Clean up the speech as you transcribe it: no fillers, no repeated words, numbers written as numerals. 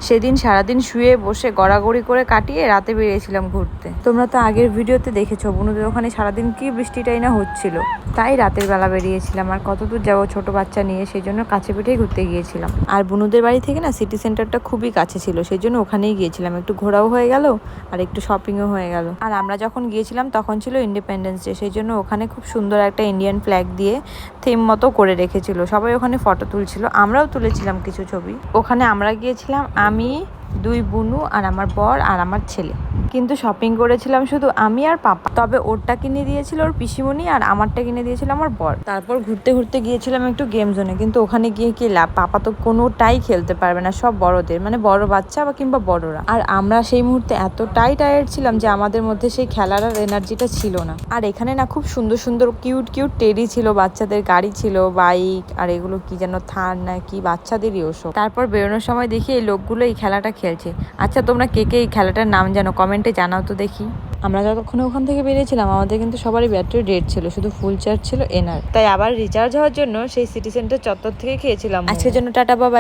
সেদিন সারাদিন শুয়ে বসে গড়াগড়ি করে কাটিয়ে রাতে বেরিয়েছিলাম ঘুরতে। তোমরা তো আগের ভিডিওতে দেখেছো বুনুদের ওখানে সারাদিন কি বৃষ্টিটাই না হচ্ছিল, তাই রাতের বেলা বেরিয়েছিলাম। আর কত দূর যাবো ছোট বাচ্চা নিয়ে, সেই জন্য কাছে পিঠেই ঘুরতে গিয়েছিলাম। আর বুনুদের বাড়ি থেকে না সিটি সেন্টারটা খুবই কাছে ছিল, সেই জন্য ওখানেই গিয়েছিলাম। একটু ঘোরাও হয়ে গেল আর একটু শপিংও হয়ে গেল। আর আমরা যখন গিয়েছিলাম তখন ছিল ইন্ডিপেন্ডেন্স ডে, সেই জন্য ওখানে খুব সুন্দর একটা ইন্ডিয়ান ফ্ল্যাগ দিয়ে থিম মতো করে রেখেছিল। সবাই ওখানে ফটো তুলছিল, আমরাও তুলেছিলাম কিছু ছবি। ওখানে আমরা গিয়েছিলাম আমি, 2 বুনু আর আমার বর আর আমার ছেলে। কিন্তু শপিং করেছিলাম শুধু আমি আর পাপা। তবে ওরটা কিনে দিয়েছিল ওর পিসিমণি আর আমারটা কিনে দিয়েছিল আমার বর। তারপর ঘুরতে ঘুরতে গিয়েছিলাম একটু গেম জোনে, কিন্তু ওখানে গিয়ে কি লাভ, পাপা তো কোনোটাই খেলতে পারবে না, সব বড়দের, মানে বড় বাচ্চা বা কিংবা বড়রা। আর আমরা সেই মুহূর্তে এতটাই টায়ার্ড ছিলাম যে আমাদের মধ্যে সেই খেলার আর এনার্জিটা ছিল না। আর এখানে না খুব সুন্দর সুন্দর কিউট কিউট টেডি ছিল, বাচ্চাদের গাড়ি ছিল, বাইক, আর এগুলো কি যেন থার না কি, বাচ্চাদেরই ওসব। তারপর বেরোনোর সময় দেখি এই লোকগুলো এই খেলাটা খেলছে। আচ্ছা তোমরা কে কে এই খেলাটার নাম জানো কমেন্টে জানাও তো দেখি। আমরা যতক্ষণ ওখান থেকে বেরিয়েছিলাম আমাদের কিন্তু সবারই ব্যাটারি ডেড ছিল, শুধু ফুল চার্জ ছিল এনার। তাই আবার রিচার্জ হওয়ার জন্য সেই সিটি সেন্টার চত্বর থেকে খেয়েছিলাম। আজকের জন্য টাটা বাবাই।